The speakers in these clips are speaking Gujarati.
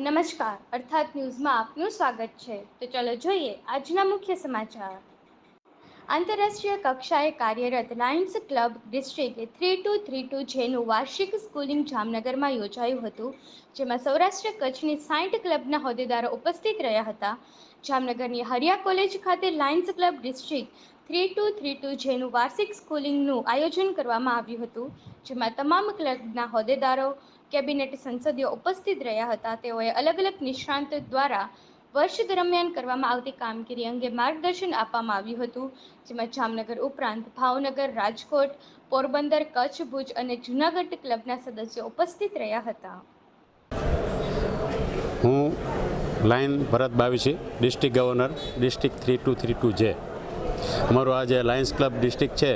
નમસ્કાર અર્થાત ન્યૂઝમાં આપનું સ્વાગત છે। તો ચાલો જોઈએ આજના મુખ્ય સમાચાર। આંતરરાષ્ટ્રીય કક્ષાએ કાર્યરત લાયન્સ ક્લબ ડિસ્ટ્રિક્ટ 3232 જેનું વાર્ષિક સ્કૂલિંગ જામનગરમાં યોજાયું હતું, જેમાં સૌરાષ્ટ્ર કચ્છની 60 ક્લબના હોદ્દેદારો ઉપસ્થિત રહ્યા હતા। જામનગરની હરિયા કોલેજ ખાતે લાયન્સ ક્લબ ડિસ્ટ્રિક્ટ 3232 જેનું વાર્ષિક સ્કૂલિંગનું આયોજન કરવામાં આવ્યું હતું, જેમાં તમામ ક્લબના હોદ્દેદારો, કેબિનેટ સંસદીયો ઉપસ્થિત રહ્યા હતા। તેઓએ અલગ અલગ નિષ્ણાંતો દ્વારા વર્ષ દરમિયાન કરવામાં આવતી કામગીરી અંગે માર્ગદર્શન આપવામાં આવ્યું હતું, જેમાં જામનગર ઉપરાંત ભાવનગર, રાજકોટ, પોરબંદર, કચ્છ, ભુજ અને જૂનાગઢ ક્લબના સદસ્યો ઉપસ્થિત રહ્યા હતા। હું લાયન ભરત બાવીસી, ડિસ્ટ્રિક્ટ ગવર્નર, ડિસ્ટ્રિક્ટ 3232 જે અમારું આ જે લાયન્સ ક્લબ ડિસ્ટ્રિક્ટ છે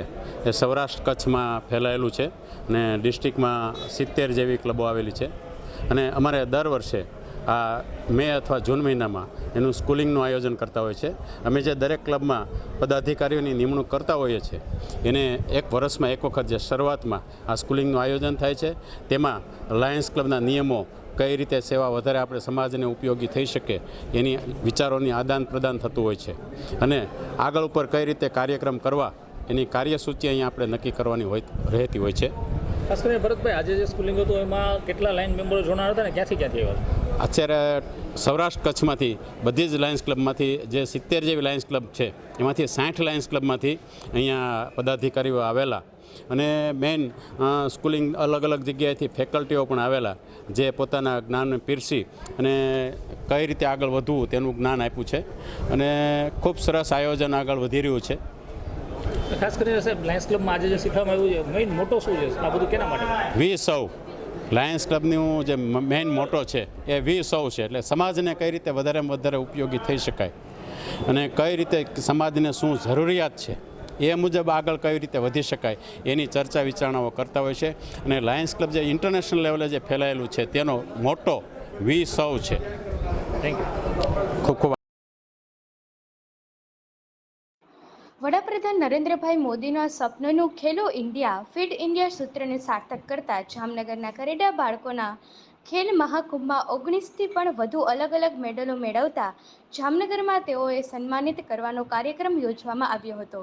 એ સૌરાષ્ટ્ર કચ્છમાં ફેલાયેલું છે અને ડિસ્ટ્રિક્ટમાં 70 જેવી ક્લબો આવેલી છે અને અમારે દર વર્ષે આ મે અથવા જૂન મહિનામાં એનું સ્કૂલિંગનું આયોજન કરતા હોય છે। અમે જે દરેક ક્લબમાં પદાધિકારીઓની નિમણૂક કરતા હોઈએ છીએ એને એક વર્ષમાં એક વખત જે શરૂઆતમાં આ સ્કૂલિંગનું આયોજન થાય છે, તેમાં લાયન્સ ક્લબના નિયમો, કઈ રીતે સેવા વધારે આપણે સમાજને ઉપયોગી થઈ શકે એની વિચારોની આદાન પ્રદાન થતું હોય છે અને આગળ ઉપર કઈ રીતે કાર્યક્રમ કરવા એની કાર્યસૂચિ અહીંયા આપણે નક્કી કરવાની રહેતી હોય છે। ખાસ કરીને ભરતભાઈ, આજે જે સ્કૂલિંગ હતું એમાં કેટલા લાઈન મેમ્બરો જોડાણા હતા ને ક્યાંથી આવ્યા? અત્યારે સૌરાષ્ટ્ર કચ્છમાંથી બધી જ લાયન્સ ક્લબમાંથી જે 70 જેવી લાયન્સ ક્લબ છે એમાંથી 60 લાયન્સ ક્લબમાંથી અહીંયા પદાધિકારીઓ આવેલા અને મેઇન સ્કૂલિંગ અલગ અલગ જગ્યાએથી ફેકલ્ટીઓ પણ આવેલા, જે પોતાના જ્ઞાન પીરસી અને કઈ રીતે આગળ વધવું તેનું જ્ઞાન આપ્યું છે અને ખૂબ સરસ આયોજન આગળ વધી રહ્યું છે। ખાસ કરીને સાહેબ, લાયન્સ ક્લબમાં આજે જે શીખવામાં આવ્યું છે મેઇન મોટો શું છે? આ બધું કેના માટે? વી સૌ લાયન્સ ક્લબનું જે મેઇન મોટો છે એ વી સૌ છે, એટલે સમાજને કઈ રીતે વધારેમાં વધારે ઉપયોગી થઈ શકાય અને કઈ રીતે સમાજને શું જરૂરિયાત છે એ મુજબ આગળ કઈ રીતે વધી શકાય એની ચર્ચા વિચારણાઓ કરતા હોય છે અને લાયન્સ ક્લબ જે ઇન્ટરનેશનલ લેવલે જે ફેલાયેલું છે તેનો મોટો વી સૌ છે। થેન્ક યુ, ખૂબ ખૂબ। વડાપ્રધાન નરેન્દ્રભાઈ મોદીના સપનનું ખેલો ઇન્ડિયા ફિટ ઇન્ડિયા સૂત્રને સાર્થક કરતા જામનગરના કરેડા બાળકોના ખેલ મહાકુંભમાં 19થી પણ વધુ અલગ અલગ મેડલો મેળવતા જામનગરમાં તેઓએ સન્માનિત કરવાનો કાર્યક્રમ યોજવામાં આવ્યો હતો।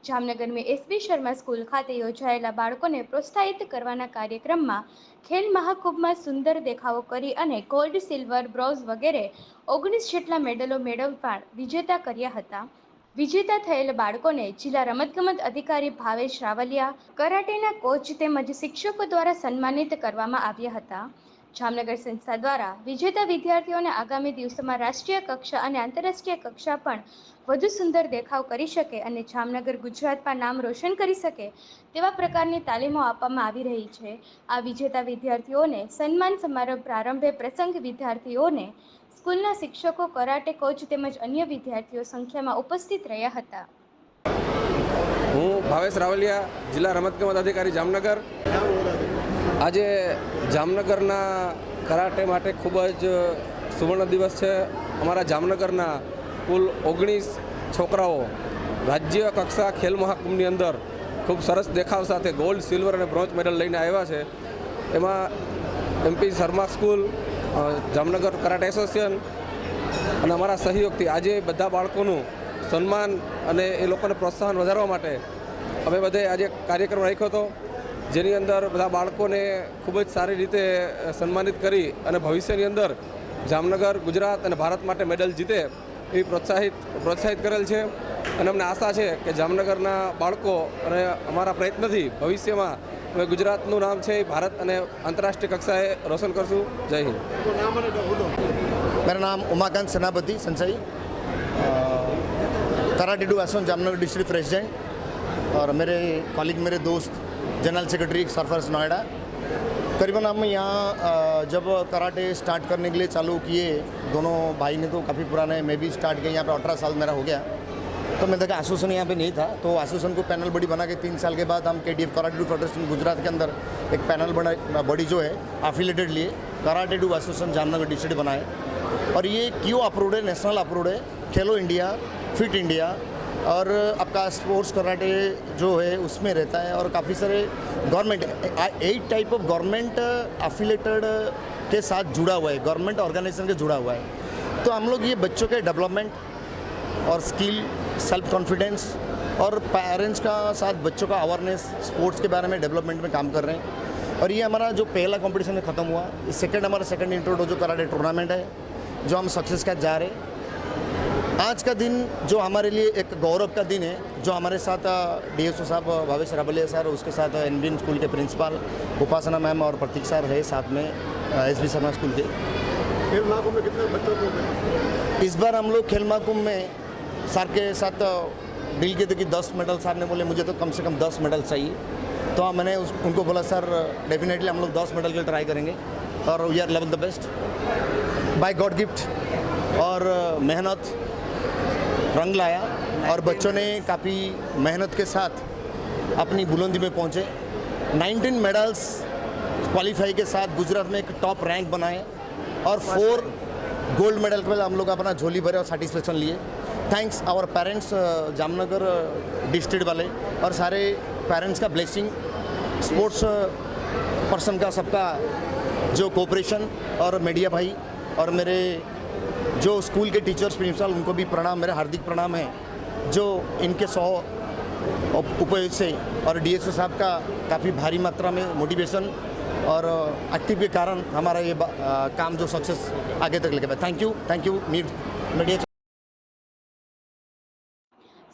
જામનગરની એસબી શર્મા સ્કૂલ ખાતે યોજાયેલા બાળકોને પ્રોત્સાહિત કરવાના કાર્યક્રમમાં ખેલ મહાકુંભમાં સુંદર દેખાવો કરી અને ગોલ્ડ, સિલ્વર, બ્રોન્ઝ વગેરે 19 જેટલા મેડલો મેળવવા વિજેતા કર્યા હતા। વિજેતા થયેલ બાળકોને જિલ્લા રમતગમત અધિકારી ભાવેશ રાવલિયા, કરાટેના કોચ તેમજ શિક્ષકો દ્વારા સન્માનિત કરવામાં આવ્યા હતા। જામનગર સંસ્થા દ્વારા વિજેતા વિદ્યાર્થીઓને આગામી દિવસોમાં રાષ્ટ્રીય કક્ષા અને આંતરરાષ્ટ્રીય કક્ષા પણ વધુ સુંદર દેખાવ કરી શકે અને જામનગર ગુજરાતમાં નામ રોશન કરી શકે તેવા પ્રકારની તાલીમો આપવામાં આવી રહી છે। આ વિજેતા વિદ્યાર્થીઓને સન્માન સમારોહ પ્રારંભે પ્રસંગ વિદ્યાર્થીઓને સ્કૂલના શિક્ષકો, કરાટે કોચ તેમજ અન્ય વિદ્યાર્થીઓ સંખ્યામાં ઉપસ્થિત રહ્યા હતા। હું ભાવેશ રાવલિયા, જિલ્લા રમતગમત અધિકારી જામનગર। આજે જામનગરના કરાટે માટે ખૂબ જ સુવર્ણ દિવસ છે। અમારા જામનગરના કુલ 19 છોકરાઓ રાજ્ય કક્ષા ખેલ મહાકુંભની અંદર ખૂબ સરસ દેખાવ સાથે ગોલ્ડ, સિલ્વર અને બ્રોન્ઝ મેડલ લઈને આવ્યા છે। એમાં MP Sharma school, Jamnagar karate association અને અમારા સહયોગથી આજે બધા બાળકોનું સન્માન અને એ લોકોને પ્રોત્સાહન વધારવા માટે અમે બધે આજે કાર્યક્રમ રાખ્યો હતો, જેની અંદર બધા બાળકોને ખૂબ જ સારી રીતે સન્માનિત કરી અને ભવિષ્યની અંદર જામનગર, ગુજરાત અને ભારત માટે મેડલ જીતે એવી પ્રોત્સાહિત કરેલ છે અને અમને આશા છે કે જામનગરના બાળકો અને અમારા પ્રયત્નથી ભવિષ્યમાં અમે ગુજરાતનું નામ છે ભારત અને अंतर्राष्ट्रीय कक्षाए रोशन करसूँ। जय हिंद। मेरा नाम Umakant Senapati sensei, karate do association Jamnagar district president, और मेरे कॉलीग, मेरे दोस्त, जनरल सेक्रेटरी सरफराज नोएडा। करीबन हम यहाँ जब कराटे स्टार्ट करने के लिए चालू किए, दोनों भाई ने तो काफ़ी पुराने, मैं भी स्टार्ट किया यहाँ पे 18 साल मेरा हो गया। तो मैं देखा एसोसिएशन यहाँ पे नहीं था, तो एसोसिएशन को पैनल बॉडी बना के 3 साल के बाद हम KDF karate do federation Gujarat के अंदर एक पैनल बॉडी जो है एफिलेटेड लिए karate do association Jamnagar district बनाए, और ये क्यों अप्रूव्ड है, नेशनल अप्रूव्ड है, खेलो इंडिया, फिट इंडिया, और आपका स्पोर्ट्स कराटे जो है उसमें रहता है, और काफ़ी सारे government 8 type of government affiliated के साथ जुड़ा हुआ है, गवर्नमेंट ऑर्गेनाइजेशन के जुड़ा हुआ है। तो हम लोग ये बच्चों के डेवलपमेंट और स्किल, सेल्फ कॉन्फिडेंस और पेरेंट्स का साथ बच्चों का अवेयरनेस स्पोर्ट्स के बारे में डेवलपमेंट में काम कर रहे हैं। और ये हमारा जो पहला कंपटीशन में ख़त्म हुआ, सेकंड हमारा सेकंड इंट्रोडोजो कराटे टूर्नामेंट है जो हम सक्सेस के साथ जा रहे हैं। आज का दिन जो हमारे लिए एक गौरव का दिन है, जो हमारे साथ DSO साहब भावेश रावलिया सर, उसके साथ एनवीन स्कूल के प्रिंसिपल उपासना मैम और प्रतीक सर है, साथ में SB शर्मा स्कूल के। खेल महाकुंभ में कितने बच्चों को? इस बार हम लोग खेल महाकुंभ में सर के साथ डील किए थे कि 10 मेडल। सर ने बोले मुझे तो कम से कम 10 मेडल चाहिए, तो मैंने उनको बोला सर डेफिनेटली हम लोग 10 मेडल के लिए ट्राई करेंगे और we are level the best by God gift. और मेहनत रंग लाया और बच्चों ने काफ़ी मेहनत के साथ अपनी बुलंदी में पहुँचे। 19 मेडल्स क्वालिफाई के साथ गुजरात में एक टॉप रैंक बनाए और 4 गोल्ड मेडल के बाद हम लोग अपना झोली भरे और सेटिस्फेक्शन लिए। Thanks our parents, Jamnagar district वाले और सारे पेरेंट्स का ब्लेसिंग, स्पोर्ट्स पर्सन का सबका जो कोऑपरेशन, और मीडिया भाई और मेरे जो स्कूल के टीचर्स प्रिंसिपल, उनको भी प्रणाम, मेरे हार्दिक प्रणाम है जो इनके 100 उपयोग से, और DSO साहब का काफ़ी भारी मात्रा में मोटिवेशन और एक्टिव के कारण हमारा ये काम जो सक्सेस आगे तक लेके गया। Thank you media.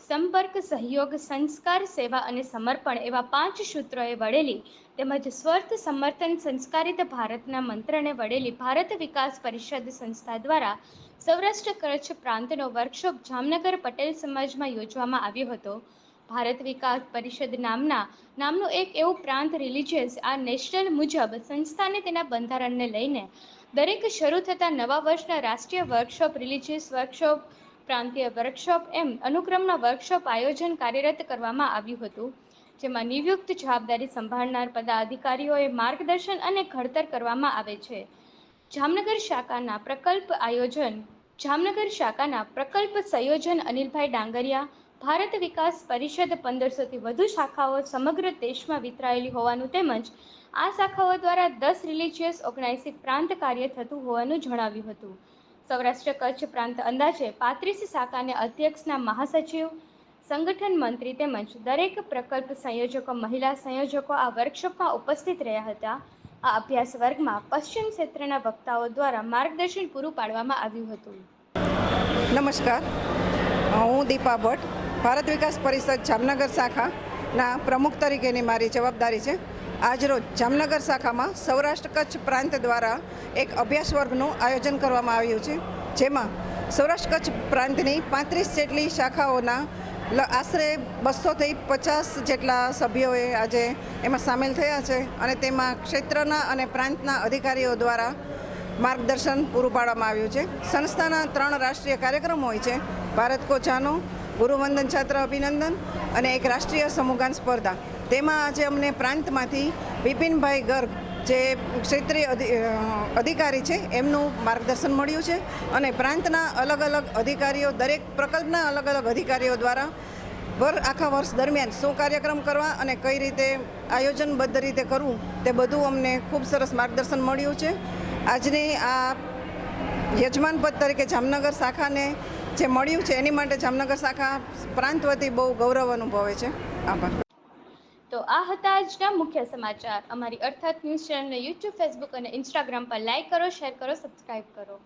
સંપર્ક, સહયોગ, સંસ્કાર, સેવા અને સમર્પણ એવા 5 સૂત્રોએ વળેલી તેમજ સ્વર્થ સમર્થન સંસ્કારિત ભારતના મંત્રને વળેલી ભારત વિકાસ પરિષદ સંસ્થા દ્વારા સૌરાષ્ટ્ર કચ્છ પ્રાંતનો વર્કશોપ જામનગર પટેલ સમાજમાં યોજવામાં આવ્યો હતો। ભારત વિકાસ પરિષદ નામનું એક એવું પ્રાંત રિલિજિયસ આ નેશનલ મુજબ સંસ્થાને તેના બંધારણને લઈને દરેક શરૂ થતા નવા વર્ષના રાષ્ટ્રીય વર્કશોપ, રિલિજિયસ વર્કશોપ, પ્રાંતીય વર્કશોપ એમ અનુક્રમના વર્કશોપ આયોજન કાર્યરત કરવામાં આવ્યું હતું, જેમાં નિયુક્ત જવાબદારી સંભાળનાર પદાધિકારીઓએ માર્ગદર્શન અને ઘડતર કરવામાં આવે છે। જામનગર શાખાના પ્રકલ્પ સંયોજન અનિલભાઈ ડાંગરિયા। ભારત વિકાસ પરિષદ 1500થી વધુ શાખાઓ સમગ્ર દેશમાં વિતરાયેલી હોવાનું તેમજ આ શાખાઓ દ્વારા 10 રિલિજિયસ ઓર્ગેનાઇઝિંગ પ્રાંત કાર્ય થતું હોવાનું જણાવ્યું હતું। સૌરાષ્ટ્ર કચ્છ પ્રાંત અંદાજે 35 શાખાને અધ્યક્ષના મહાસચિવ, સંગઠન મંત્રી તેમજ દરેક પ્રકલ્પ સંયોજકો, મહિલા સંયોજકો આ વર્કશોપમાં ઉપસ્થિત રહ્યા હતા। આ અભ્યાસ વર્ગમાં પશ્ચિમ ક્ષેત્રના વક્તાઓ દ્વારા માર્ગદર્શન પૂરું પાડવામાં આવ્યું હતું। નમસ્કાર, હું દીપા ભટ્ટ, ભારત વિકાસ પરિષદ જામનગર શાખાના પ્રમુખ તરીકેની મારી જવાબદારી છે। આજરોજ જામનગર શાખામાં સૌરાષ્ટ્ર કચ્છ પ્રાંત દ્વારા એક અભ્યાસ વર્ગનું આયોજન કરવામાં આવ્યું છે, જેમાં સૌરાષ્ટ્ર કચ્છ પ્રાંતની 35 જેટલી શાખાઓના આશરે 200થી 50 જેટલા સભ્યોએ આજે એમાં સામેલ થયા છે અને તેમાં ક્ષેત્રના અને પ્રાંતના અધિકારીઓ દ્વારા માર્ગદર્શન પૂરું પાડવામાં આવ્યું છે। સંસ્થાના 3 રાષ્ટ્રીય કાર્યક્રમો હોય છે, ભારત કો જાનો, ગુરુવંદન છાત્ર અભિનંદન અને એક રાષ્ટ્રીય સમૂહગાન સ્પર્ધા। તેમાં આજે અમને પ્રાંતમાંથી બિપિનભાઈ ગર્ગ જે ક્ષેત્રીય અધિકારી છે એમનું માર્ગદર્શન મળ્યું છે અને પ્રાંતના અલગ અલગ અધિકારીઓ, દરેક પ્રકલ્પના અલગ અલગ અધિકારીઓ દ્વારા આખા વર્ષ દરમિયાન શું કાર્યક્રમ કરવા અને કઈ રીતે આયોજનબદ્ધ રીતે કરવું તે બધું અમને ખૂબ સરસ માર્ગદર્શન મળ્યું છે। આજની આ યજમાન પદ તરીકે જામનગર શાખાને જે મળ્યું છે એની માટે જામનગર શાખા પ્રાંત વતી બહુ ગૌરવ અનુભવે છે। આભાર। તો આ હતા આજના મુખ્ય સમાચાર। અમારી અર્થાત ન્યૂઝ ચેનલને YouTube, Facebook અને Instagram પર લાઇક કરો, શેર કરો, સબસ્ક્રાઇબ કરો।